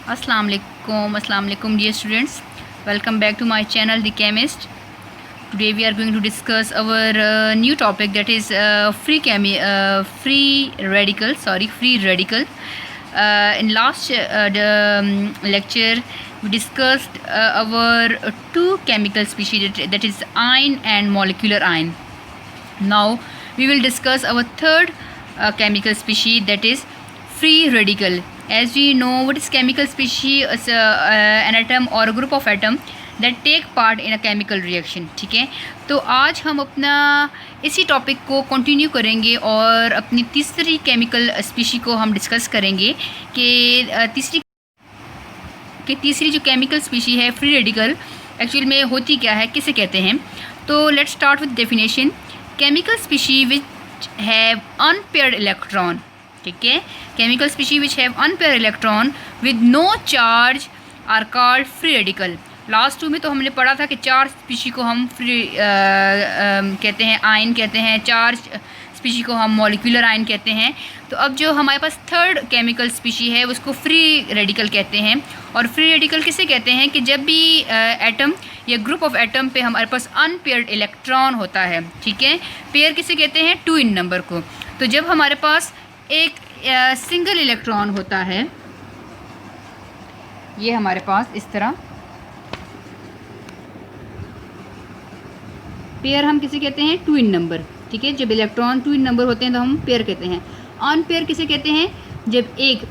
Assalamu alaikum dear students. Welcome back to my channel The Chemist. Today we are going to discuss our new topic, that is free radical. In last lecture we discussed our two chemical species, that is ion and molecular ion. Now we will discuss our third chemical species, that is free radical. As we know, what is chemical species? Is an atom or a group of atom that take part in a chemical reaction. ठीक है, तो आज हम अपना इसी topic को continue करेंगे और अपनी तीसरी केमिकल स्पीशी को हम डिस्कस करेंगे कि तीसरी जो केमिकल स्पीशी है फ्री रेडिकल, एक्चुअल में होती क्या है, किसे कहते हैं. तो let's start with definition. Chemical species which have unpaired electron. ठीक है, chemical species which have unpaired electron with no charge are called free radical. Last two में तो हमने पढ़ा था कि चार स्पीशी को हम फ्री कहते हैं, आयन कहते हैं, चार स्पीशी को हम मॉलिक्यूलर आयन कहते हैं. तो अब जो हमारे पास थर्ड केमिकल स्पीशी है उसको फ्री रेडिकल कहते हैं. और फ्री रेडिकल किसे कहते हैं कि जब भी एटम या ग्रुप ऑफ एटम पे हमारे पास अनपेयर्ड इलेक्ट्रॉन होता है. ठीक है, पेयर किसे कहते हैं? 2 इन नंबर को. तो जब हमारे पास एक सिंगल इलेक्ट्रॉन होता है, ये हमारे पास इस तरह पेयर हम किसे कहते हैं? 2 इन नंबर. ठीक है, जब इलेक्ट्रॉन 2 इन नंबर होते हैं तो हम पेयर कहते हैं. अनपेयर किसे कहते हैं? जब एक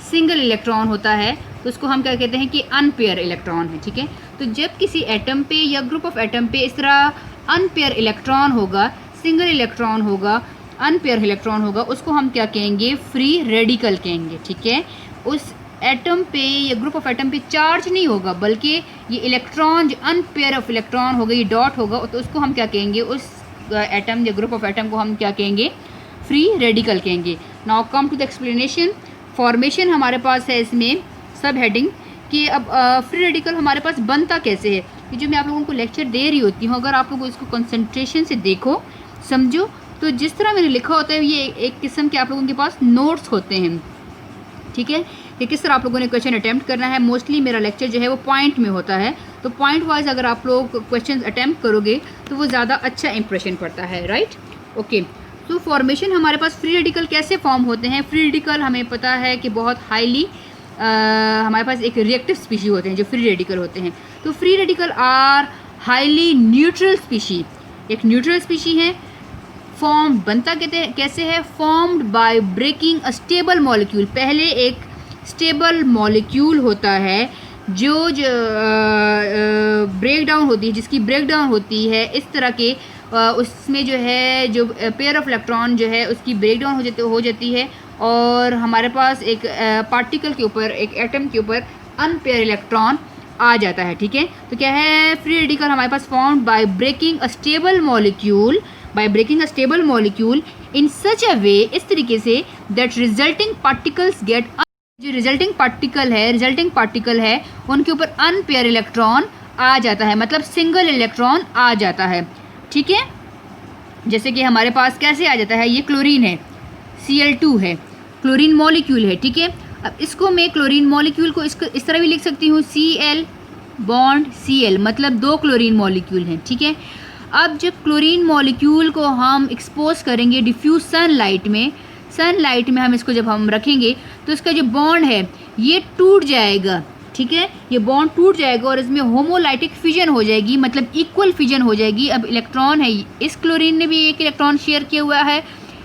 सिंगल इलेक्ट्रॉन होता है तो उसको हम क्या कहते हैं कि अनपेयर इलेक्ट्रॉन है. ठीक है, तो जब किसी एटम पे या ग्रुप ऑफ एटम पे इस तरह अनपेयर इलेक्ट्रॉन होगा, सिंगल इलेक्ट्रॉन होगा, अनपेयर इलेक्ट्रॉन होगा, उसको हम क्या कहेंगे? फ्री रेडिकल कहेंगे. ठीक है, उस एटम पे या ग्रुप ऑफ एटम पे चार्ज नहीं होगा, बल्कि ये इलेक्ट्रॉन जो अनपेयर ऑफ इलेक्ट्रॉन होगा, ये डॉट होगा, तो उसको हम क्या कहेंगे? उस एटम या ग्रुप ऑफ एटम को हम क्या कहेंगे? फ्री रेडिकल कहेंगे. Now come to the explanation. Formation हमारे पास है इसमें सब हेडिंग कि अब फ्री रेडिकल हमारे पास बनता कैसे है. ये जो मैं आप लोगों को लेक्चर दे रही होती हूँ, अगर आप लोग इसको कंसंट्रेशन से देखो, समझो, तो जिस तरह मैंने लिखा होता है ये एक किस्म के आप लोगों के पास नोट्स होते हैं. ठीक है, कि किस तरह आप लोगों ने क्वेश्चन अटैम्प्ट करना है. मोस्टली मेरा लेक्चर जो है वो पॉइंट में होता है, तो पॉइंट वाइज अगर आप लोग क्वेश्चन अटैम्प्ट करोगे तो वो ज़्यादा अच्छा इंप्रेशन पड़ता है. Right, okay. तो फॉर्मेशन हमारे पास फ्री रेडिकल कैसे फॉर्म होते हैं? फ्री रेडिकल हमें पता है कि बहुत हाईली हमारे पास एक रिएक्टिव स्पीशी होते हैं जो फ्री रेडिकल होते हैं. तो free radical are highly neutral species, एक न्यूट्रल स्पीशी है. फॉर्म बनता कैसे है? Formed by breaking a stable molecule. पहले एक स्टेबल मॉलिक्यूल होता है जो ब्रेक डाउन होती है, जिसकी ब्रेक डाउन होती है इस तरह के उसमें जो है जो पेयर ऑफ इलेक्ट्रॉन जो है उसकी ब्रेक डाउन हो जाती है और हमारे पास एक पार्टिकल के ऊपर, एक एटम के ऊपर अनपेयर इलेक्ट्रॉन आ जाता है. ठीक है, तो क्या है? फ्री रेडिकल हमारे पास formed by breaking a stable molecule, by breaking a stable molecule in such a way, इस तरीके से दैट रिजल्टिंग पार्टिकल्स गेट, जो रिजल्टिंग पार्टिकल है उनके ऊपर अनपेयर इलेक्ट्रॉन आ जाता है, मतलब सिंगल इलेक्ट्रॉन आ जाता है. ठीक है, जैसे कि हमारे पास कैसे आ जाता है? ये क्लोरीन है, Cl2 है, क्लोरीन मॉलिक्यूल है. ठीक है, अब इसको मैं क्लोरीन मॉलिक्यूल को इसको इस तरह भी लिख सकती हूँ, Cl बॉन्ड Cl, मतलब 2 क्लोरीन मॉलिक्यूल हैं. ठीक है, अब जब क्लोरीन मॉलिक्यूल को हम एक्सपोज करेंगे डिफ्यूज सनलाइट में हम इसको जब हम रखेंगे तो इसका जो बॉन्ड है ये टूट जाएगा. ठीक है, ये बॉन्ड टूट जाएगा और इसमें होमोलाइटिक फिजन हो जाएगी, मतलब इक्वल फिजन हो जाएगी. अब इलेक्ट्रॉन है, इस क्लोरीन ने भी एक इलेक्ट्रॉन शेयर किया हुआ है,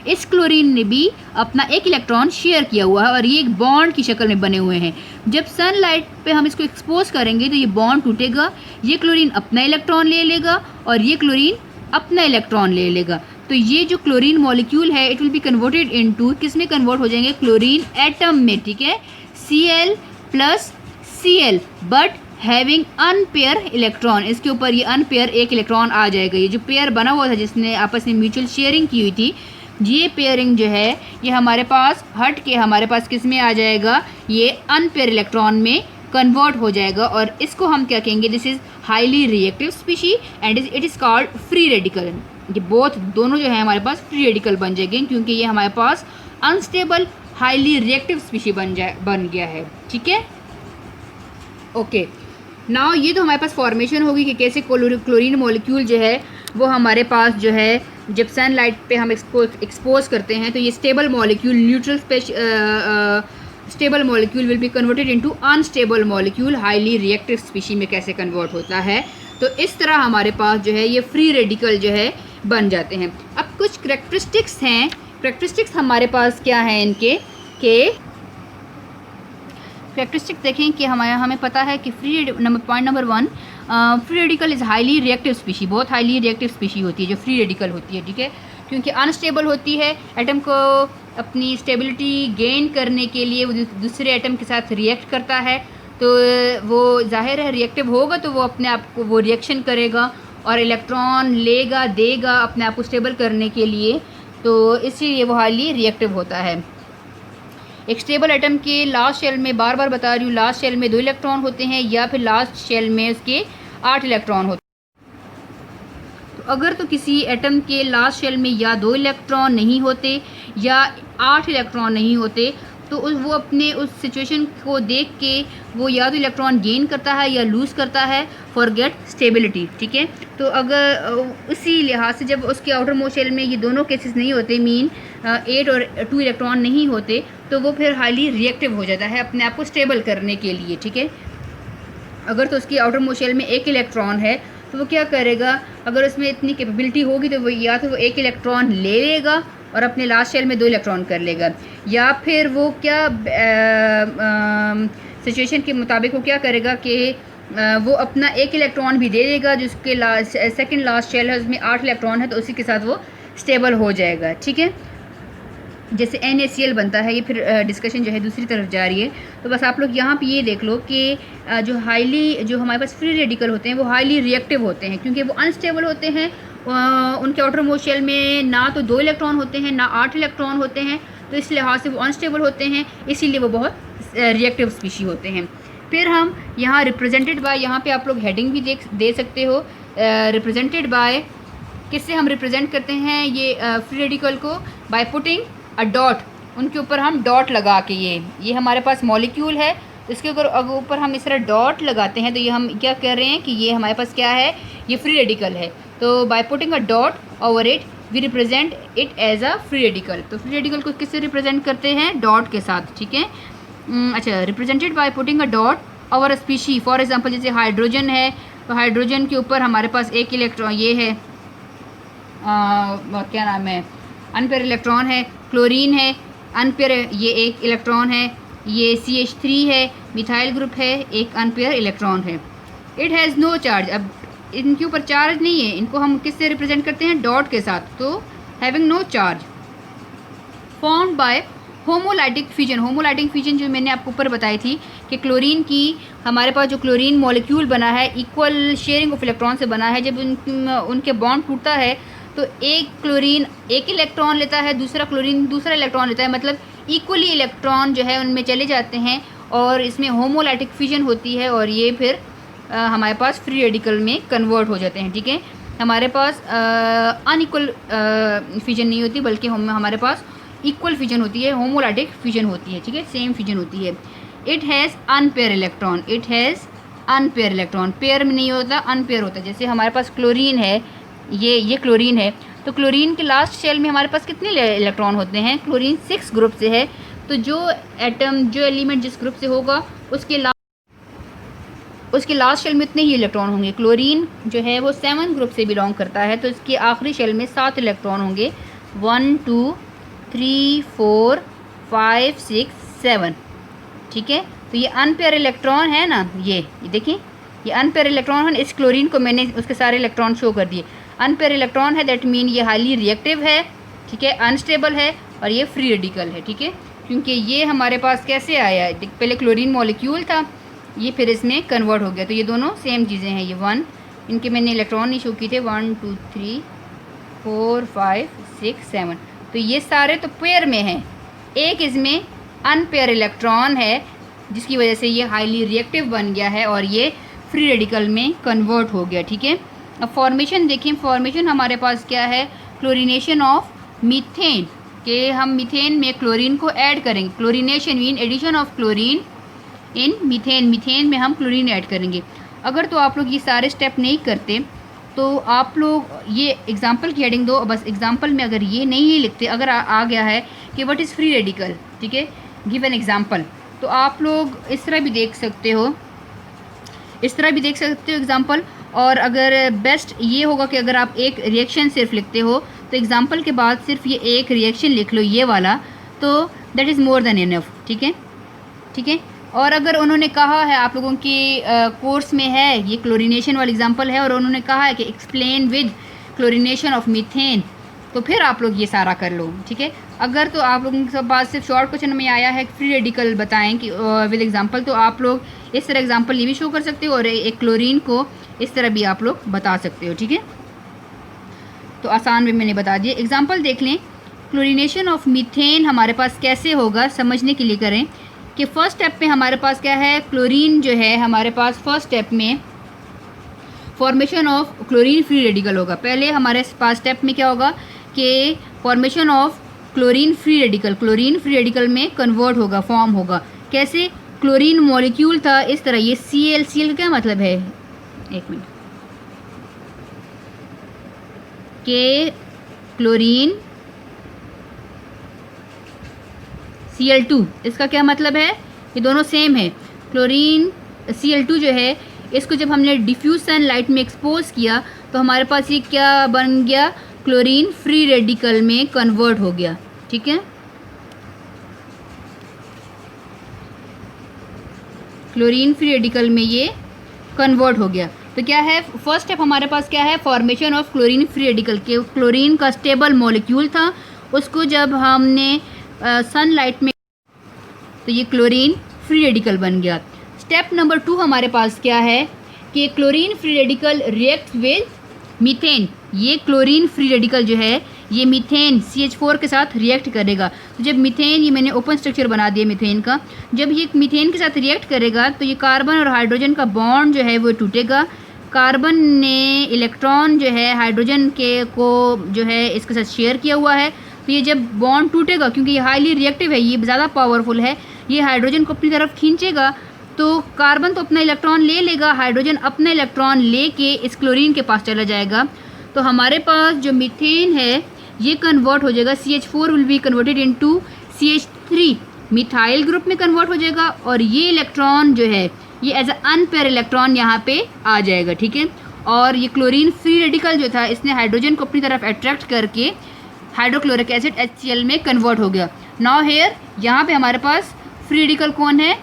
इस क्लोरीन ने भी अपना एक इलेक्ट्रॉन शेयर किया हुआ है और ये एक बॉन्ड की शक्ल में बने हुए हैं. जब सनलाइट पे हम इसको एक्सपोज करेंगे तो ये बॉन्ड टूटेगा, ये क्लोरीन अपना इलेक्ट्रॉन ले लेगा और ये क्लोरीन अपना इलेक्ट्रॉन ले लेगा. तो ये जो क्लोरीन मॉलिक्यूल है it will be converted into, किस में कन्वर्ट हो जाएंगे? क्लोरीन एटम में. ठीक है, Cl plus Cl but having unpaired electron. इसके ऊपर ये अनपेयर एक इलेक्ट्रॉन आ जाएगा. ये जो पेयर बना हुआ था जिसने आपस में म्यूचुअल शेयरिंग की हुई थी, ये पेयरिंग जो है ये हमारे पास हट के हमारे पास किस में आ जाएगा? ये अनपेयर इलेक्ट्रॉन में कन्वर्ट हो जाएगा और इसको हम क्या कहेंगे? This is highly reactive species and it is called free radical. ये दोनों जो है हमारे पास फ्री रेडिकल बन जाएंगे क्योंकि ये हमारे पास अनस्टेबल हाईली रिएक्टिव स्पीशी बन गया है. ठीक है, ओके, नाउ ये तो हमारे पास फॉर्मेशन होगी कि कैसे क्लोरीन मॉलिक्यूल जो है वो हमारे पास जो है जब सनलाइट पे हम इसको एक्सपोज करते हैं तो ये stable molecule stable molecule will be converted into unstable molecule highly reactive species में कैसे कन्वर्ट होता है। तो इस तरह हमारे पास जो है ये फ्री रेडिकल जो है बन जाते हैं। अब कुछ करेक्टरिस्टिक्स हैं, करेक्टरिस्टिक्स हमारे पास क्या हैं इनके के करेक्टरिस्टिक देखें कि हमें पता है कि point number 1, free radical is highly reactive species, बहुत हाईली रिएक्टिव स्पीशी होती है जो फ्री रेडिकल होती है, ठीक है, क्योंकि अनस्टेबल होती है, एटम को अपनी स्टेबिलिटी गेन करने के लिए वो दूसरे एटम के साथ रिएक्ट करता है, तो वो जाहिर है रिएक्टिव होगा तो वो अपने आप को वो रिएक्शन करेगा और इलेक्ट्रॉन लेगा देगा अपने आप को स्टेबल करने के लिए, तो इसीलिए वो हाईली रिएक्टिव होता है। एक स्टेबल एटम के लास्ट शेल में, बार बार बता रही हूँ, लास्ट शेल में 2 इलेक्ट्रॉन होते हैं या फिर लास्ट शेल में उसके 8 इलेक्ट्रॉन होते हैं। तो अगर तो किसी एटम के लास्ट शेल में या 2 इलेक्ट्रॉन नहीं होते या 8 इलेक्ट्रॉन नहीं होते तो वो अपने उस सिचुएशन को देख के वो या तो इलेक्ट्रॉन गेन करता है या लूज़ करता है फॉर गेट स्टेबिलिटी, ठीक है। तो अगर उसी लिहाज से जब उसके आउटर मोस्ट शेल में ये दोनों केसेस नहीं होते, मीन 8 और 2 इलेक्ट्रॉन नहीं होते, तो वो फिर हाईली रिएक्टिव हो जाता है अपने आप को स्टेबल करने के लिए, ठीक है। अगर तो उसकी आउटर मोस्ट शेल में 1 इलेक्ट्रॉन है तो वो क्या करेगा, अगर उसमें इतनी कैपेबिलिटी होगी तो वो या तो वो 1 इलेक्ट्रॉन ले लेगा और अपने लास्ट शेल में 2 इलेक्ट्रॉन कर लेगा, या फिर वो क्या सिचुएशन के मुताबिक वो क्या करेगा कि वो अपना 1 इलेक्ट्रॉन भी दे देगा, जिसके सेकंड लास्ट शेल है उसमें 8 इलेक्ट्रॉन है, तो उसी के साथ वो स्टेबल हो जाएगा, ठीक है। जैसे NaCl बनता है, ये फिर डिस्कशन जो है दूसरी तरफ जा रही है। तो बस आप लोग यहाँ पे ये देख लो कि जो हमारे पास फ्री रेडिकल होते हैं वो हाईली रिएक्टिव होते हैं, क्योंकि वो अनस्टेबल होते हैं, उनके आउटर मोस्ट शेल में ना तो 2 इलेक्ट्रॉन होते हैं ना 8 इलेक्ट्रॉन होते हैं, तो इस लिहाज से वो अनस्टेबल होते हैं, इसीलिए वो बहुत रिएक्टिव स्पीशी होते हैं। फिर हम यहाँ रिप्रेजेंटेड बाय, यहाँ पे आप लोग हेडिंग भी दे सकते हो, रिप्रेजेंटेड बाय किससे हम रिप्रेजेंट करते हैं ये फ्री रेडिकल को, बाय पुटिंग अ डॉट, उनके ऊपर हम डॉट लगा के, ये हमारे पास मॉलिक्यूल है, इसके ऊपर हम इस तरह डॉट लगाते हैं तो ये हम क्या कर रहे हैं कि ये हमारे पास क्या है, ये फ्री रेडिकल है। तो by putting a dot over it we represent it as a free radical. तो फ्री रेडिकल को किससे रिप्रेजेंट करते हैं, डॉट के साथ, ठीक है। अच्छा, represented by putting a dot over a species, for example जैसे हाइड्रोजन है, तो हाइड्रोजन के ऊपर हमारे पास 1 इलेक्ट्रॉन, ये है क्या नाम है, अनपेयर इलेक्ट्रॉन है। क्लोरीन है, अनपेयर, ये 1 इलेक्ट्रॉन है। ये CH3 है, मिथाइल ग्रुप है, 1 अनपेयर इलेक्ट्रॉन है। इट हैज़ नो चार्ज, अब इनके ऊपर चार्ज नहीं है, इनको हम किससे रिप्रेजेंट करते हैं, डॉट के साथ, तो having no charge. Formed by homolytic fusion, homolytic fusion जो मैंने आपको ऊपर बताई थी कि क्लोरीन की, हमारे पास जो क्लोरीन मॉलिक्यूल बना है इक्वल शेयरिंग ऑफ इलेक्ट्रॉन से बना है। जब उनके बॉन्ड टूटता है तो एक क्लोरीन 1 इलेक्ट्रॉन लेता है, दूसरा क्लोरीन दूसरा इलेक्ट्रॉन लेता है, मतलब इक्वली इलेक्ट्रॉन जो है उनमें चले जाते हैं और इसमें होमोलाइटिक फ्यूजन होती है और ये फिर हमारे पास फ्री रेडिकल में कन्वर्ट हो जाते हैं, ठीक है। हमारे पास अनइक्वल फ्यूजन नहीं होती, बल्कि हमारे पास इक्वल फ्यूजन होती है, होमोलाइटिक फ्यूजन होती है, ठीक है, सेम फ्यूजन होती है। It has unpaired electron, it has unpaired electron, pair में नहीं होता, अनपेयर होता है। जैसे हमारे पास क्लोरीन है, ये क्लोरीन है, तो क्लोरीन के लास्ट शेल में हमारे पास कितने इलेक्ट्रॉन होते हैं, क्लोरीन 6 ग्रुप से है, तो जो एलिमेंट जिस ग्रुप से होगा उसके लास्ट शेल में इतने ही इलेक्ट्रॉन होंगे। क्लोरीन जो है वो 7 ग्रुप से बिलोंग करता है, तो इसके आखिरी शेल में 7 इलेक्ट्रॉन होंगे, 1 2 3 4 5 6 7, ठीक है। तो ये अनपेयर इलेक्ट्रॉन है ना, ये देखिए, ये अनपेयर इलेक्ट्रॉन है। इस क्लोरीन को मैंने उसके सारे इलेक्ट्रॉन शो कर दिए, अनपेयर इलेक्ट्रॉन है, दैट मीन ये हाईली रिएक्टिव है, ठीक है, अनस्टेबल है और ये फ्री रेडिकल है, ठीक है, क्योंकि ये हमारे पास कैसे आया है, पहले क्लोरीन मॉलिक्यूल था, ये फिर इसमें कन्वर्ट हो गया, तो ये दोनों सेम चीज़ें हैं। ये 1, इनके मैंने इलेक्ट्रॉन नहीं शो किए थे, 1 2 3 4 5 6 7, तो ये सारे तो पेयर में हैं, एक इसमें अनपेयर इलेक्ट्रॉन है जिसकी वजह से ये हाईली रिएक्टिव बन गया है और ये फ्री रेडिकल में कन्वर्ट हो गया, ठीक है। अब फॉर्मेशन देखें, फॉर्मेशन हमारे पास क्या है, क्लोरीनेशन ऑफ मीथेन, के हम मीथेन में क्लोरीन को ऐड करेंगे, chlorination mean addition of chlorine in methane, methane में हम क्लोरीन ऐड करेंगे। अगर तो आप लोग ये सारे स्टेप नहीं करते तो आप लोग ये एग्जाम्पल की हेडिंग दो, बस एग्जाम्पल में अगर ये नहीं लिखते, अगर आ गया है कि व्हाट इज़ फ्री रेडिकल, ठीक है, गिव एन एग्जाम्पल, तो आप लोग इस तरह भी देख सकते हो, इस तरह भी देख सकते हो एग्जाम्पल। और अगर बेस्ट ये होगा कि अगर आप एक रिएक्शन सिर्फ लिखते हो तो एग्जाम्पल के बाद सिर्फ ये एक रिएक्शन लिख लो, ये वाला, तो that is more than enough, ठीक है, ठीक है। और अगर उन्होंने कहा है आप लोगों के कोर्स में है, ये क्लोरीनेशन वाला एग्जाम्पल है, और उन्होंने कहा है कि explain with chlorination of methane, तो फिर आप लोग ये सारा कर लो, ठीक है। अगर तो आप लोगों के पास सिर्फ शॉर्ट क्वेश्चन में आया है फ्री रेडिकल बताएं कि विद एग्जांपल, तो आप लोग इस तरह एग्जांपल ये भी शो कर सकते हो और एक क्लोरीन को इस तरह भी आप लोग बता सकते हो, ठीक है। तो आसान में मैंने बता दिया। एग्जांपल देख लें, क्लोरीनेशन ऑफ मीथेन हमारे पास कैसे होगा समझने के लिए करें कि फर्स्ट स्टेप में हमारे पास क्या है, क्लोरीन जो है हमारे पास फर्स्ट स्टेप में formation of chlorine free radical होगा। पहले हमारे पास स्टेप में क्या होगा कि formation of chlorine free radical, chlorine free radical में कन्वर्ट होगा, फॉर्म होगा। कैसे, क्लोरीन मॉलिक्यूल था इस तरह, ये Cl, Cl का क्या मतलब है, एक मिनट, के क्लोरीन Cl2, इसका क्या मतलब है, ये दोनों सेम है। क्लोरीन Cl2 जो है, इसको जब हमने डिफ्यूज सनलाइट में एक्सपोज किया तो हमारे पास ये क्या बन गया, क्लोरीन फ्री रेडिकल में कन्वर्ट हो गया, ठीक है। क्लोरीन फ्री रेडिकल में ये कन्वर्ट हो गया। तो क्या है, फर्स्ट स्टेप हमारे पास क्या है, formation of chlorine free radical के, क्लोरीन का स्टेबल मॉलिक्यूल था, उसको जब हमने सनलाइट में, तो ये क्लोरीन फ्री रेडिकल बन गया। स्टेप नंबर 2 हमारे पास क्या है कि chlorine free radical react with methane, ये क्लोरीन फ्री रेडिकल जो है ये मीथेन CH4 के साथ रिएक्ट करेगा। तो जब मीथेन, ये मैंने ओपन स्ट्रक्चर बना दिया मीथेन का, जब ये मीथेन के साथ रिएक्ट करेगा तो ये कार्बन और हाइड्रोजन का बॉन्ड जो है वो टूटेगा। कार्बन ने इलेक्ट्रॉन जो है हाइड्रोजन के को जो है इसके साथ शेयर किया हुआ है, तो ये जब बॉन्ड टूटेगा, क्योंकि ये हाईली रिएक्टिव है, ये ज़्यादा पावरफुल है, ये हाइड्रोजन को अपनी तरफ खींचेगा, तो कार्बन तो अपना इलेक्ट्रॉन ले लेगा, हाइड्रोजन अपना इलेक्ट्रॉन लेके इस क्लोरीन के पास चला जाएगा। तो हमारे पास जो मीथेन है ये कन्वर्ट हो जाएगा, CH4 will be converted into CH3, methyl group में कन्वर्ट हो जाएगा, और ये इलेक्ट्रॉन जो है ये एज अ अनपेयर इलेक्ट्रॉन यहाँ पे आ जाएगा, ठीक है। और ये क्लोरीन फ्री रेडिकल जो था, इसने हाइड्रोजन को अपनी तरफ अट्रैक्ट करके हाइड्रोक्लोरिक एसिड HCl में कन्वर्ट हो गया। नाउ हेयर, यहाँ पे हमारे पास फ्री रेडिकल कौन है,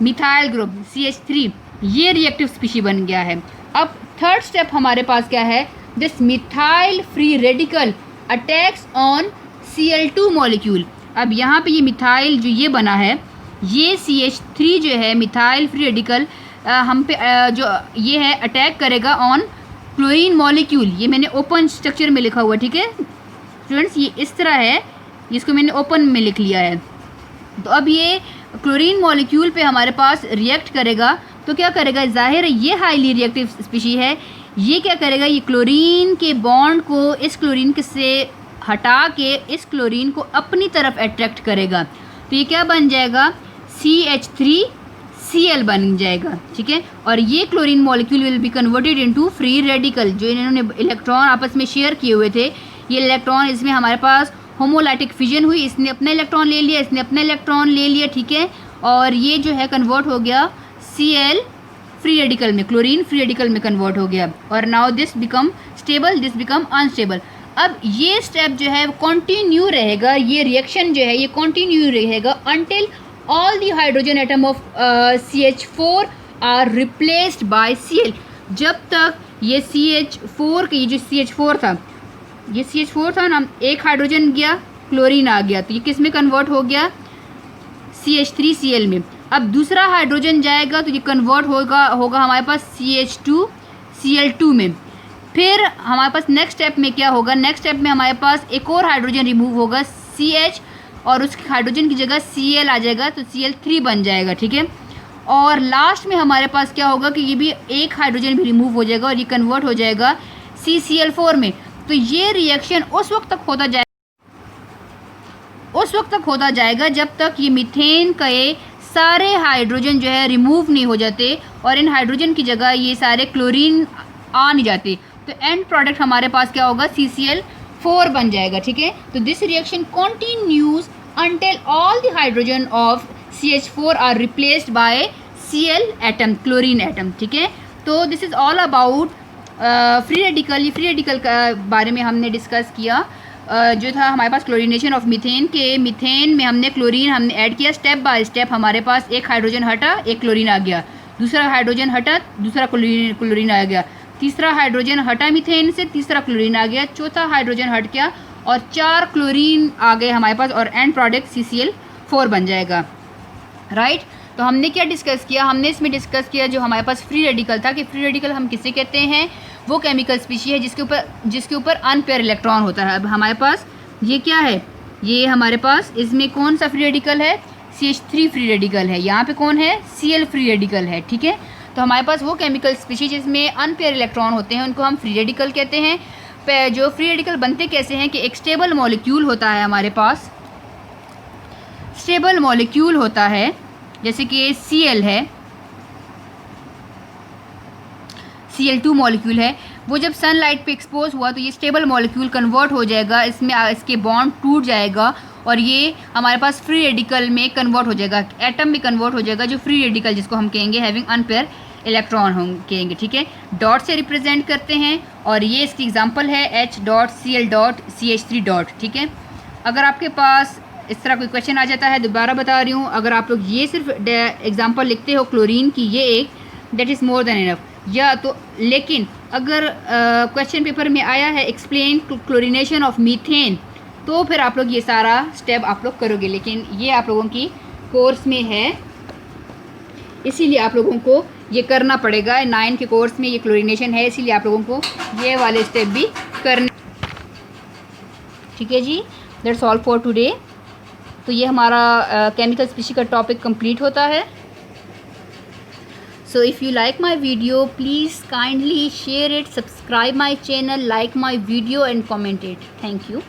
मिथाइल ग्रुप CH3, ये रिएक्टिव स्पीशी बन गया है। अब थर्ड स्टेप हमारे पास क्या है, this methyl free radical attacks on Cl2 molecule. अब यहाँ पे ये मिथाइल जो ये बना है, ये CH3 जो है मिथाइल फ्री रेडिकल हम पे जो ये है अटैक करेगा ऑन क्लोरीन मॉलिक्यूल। ये मैंने ओपन स्ट्रक्चर में लिखा हुआ, ठीक है स्टूडेंट्स, ये इस तरह है, इसको मैंने ओपन में लिख लिया है। तो अब ये क्लोरीन मॉलिक्यूल पे हमारे पास रिएक्ट करेगा, तो क्या करेगा, जाहिर है ये हाईली रिएक्टिव स्पीशी है, ये क्या करेगा, ये क्लोरीन के बॉन्ड को इस क्लोरीन के से हटा के इस क्लोरीन को अपनी तरफ अट्रैक्ट करेगा। तो ये क्या बन जाएगा, CH3Cl बन जाएगा, ठीक है। और ये chlorine molecule will be converted into free radical, जो इन्होंने इलेक्ट्रॉन आपस में शेयर किए हुए थे, ये इलेक्ट्रॉन, इसमें हमारे पास होमोलाइटिक फिजन हुई, इसने अपना इलेक्ट्रॉन ले लिया, इसने अपना इलेक्ट्रॉन ले लिया, ठीक है। और ये जो है कन्वर्ट हो गया Cl फ्री रेडिकल में, क्लोरीन फ्री रेडिकल में कन्वर्ट हो गया। और now this become stable, this become unstable. अब ये स्टेप जो है कंटिन्यू रहेगा, ये रिएक्शन जो है ये कंटिन्यू रहेगा until all the hydrogen atom of CH4 are replaced by Cl। जब तक ये CH4 की, ये जो CH4 था, ये CH4 था ना, एक हाइड्रोजन गया, क्लोरीन आ गया, तो ये किस में कन्वर्ट हो गया, CH3Cl में। अब दूसरा हाइड्रोजन जाएगा तो ये कन्वर्ट होगा हमारे पास CH2Cl2 में। फिर हमारे पास नेक्स्ट स्टेप में क्या होगा, नेक्स्ट स्टेप में हमारे पास एक और हाइड्रोजन रिमूव होगा CH, और उस हाइड्रोजन की जगह Cl आ जाएगा, तो Cl3 बन जाएगा, ठीक है। और लास्ट में हमारे पास क्या होगा कि ये भी एक हाइड्रोजन भी रिमूव हो जाएगा और ये कन्वर्ट हो जाएगा CCl4 में। तो ये रिएक्शन उस वक्त तक होता जाएगा जब तक ये मीथेन का ये सारे हाइड्रोजन जो है रिमूव नहीं हो जाते और इन हाइड्रोजन की जगह ये सारे क्लोरीन आ नहीं जाते, तो एंड प्रोडक्ट हमारे पास क्या होगा, CCl4 बन जाएगा। ठीक है, तो this reaction continues until all the hydrogen of CH4 are replaced by Cl atom, chlorine atom। ठीक है, तो this is all about free radical. ये फ्री रेडिकल का बारे में हमने डिस्कस किया। जो था हमारे पास क्लोरीनेशन ऑफ मीथेन के, मीथेन में हमने क्लोरीन हमने ऐड किया, स्टेप बाय स्टेप हमारे पास एक हाइड्रोजन हटा, एक क्लोरीन आ गया, दूसरा हाइड्रोजन हटा, दूसरा क्लोरीन आ गया, तीसरा हाइड्रोजन हटा मीथेन से, तीसरा क्लोरीन आ गया, चौथा हाइड्रोजन हट गया और 4 क्लोरीन आ गए हमारे पास और एंड प्रोडक्ट CCl4 बन जाएगा। राइट, तो हमने क्या डिस्कस किया, हमने इसमें डिस्कस किया जो हमारे पास फ्री रेडिकल था कि फ्री रेडिकल हम किसे कहते हैं, वो केमिकल स्पीशी है जिसके ऊपर अनपेयर इलेक्ट्रॉन होता है। अब हमारे पास ये क्या है, ये हमारे पास इसमें कौन सा फ्री रेडिकल है, CH3 फ्री रेडिकल है, यहाँ पे कौन है, Cl फ्री रेडिकल है। ठीक है, तो हमारे पास वो केमिकल स्पीशी जिसमें अनपेयर इलेक्ट्रॉन होते हैं उनको हम फ्री रेडिकल कहते हैं। जो फ्री रेडिकल बनते कैसे हैं कि एक स्टेबल मॉलिक्यूल होता है हमारे पास, स्टेबल मॉलिक्यूल होता है जैसे कि Cl है, Cl2 मॉलिक्यूल है, वो जब सनलाइट पे एक्सपोज हुआ तो ये स्टेबल मॉलिक्यूल कन्वर्ट हो जाएगा, इसमें इसके बॉन्ड टूट जाएगा और ये हमारे पास फ्री रेडिकल में कन्वर्ट हो जाएगा, एटम में कन्वर्ट हो जाएगा, जो फ्री रेडिकल जिसको हम कहेंगे हैविंग अनपेयर इलेक्ट्रॉन हम कहेंगे। ठीक है, डॉट से रिप्रेजेंट करते हैं और ये इसकी एग्जांपल है H.Cl.CH3. ठीक है, अगर आपके पास इस तरह कोई क्वेश्चन आ जाता है, दोबारा बता रही हूँ, अगर आप लोग ये सिर्फ एग्जांपल लिखते हो क्लोरीन की ये एक, that is more than enough. या तो लेकिन अगर क्वेश्चन पेपर में आया है एक्सप्लेन क्लोरीनेशन ऑफ मीथेन, तो फिर आप लोग ये सारा स्टेप आप लोग करोगे, लेकिन ये आप लोगों की कोर्स में है इसीलिए आप लोगों को ये करना पड़ेगा। 9 के कोर्स में ये क्लोरीनेशन है, इसीलिए आप लोगों को ये वाले स्टेप भी करने। ठीक है जी, दैट्स ऑल फॉर टुडे। तो ये हमारा केमिकल स्पीशी का टॉपिक कंप्लीट होता है। So if you like my video, please kindly share it, subscribe my channel, like my video and comment it. Thank you.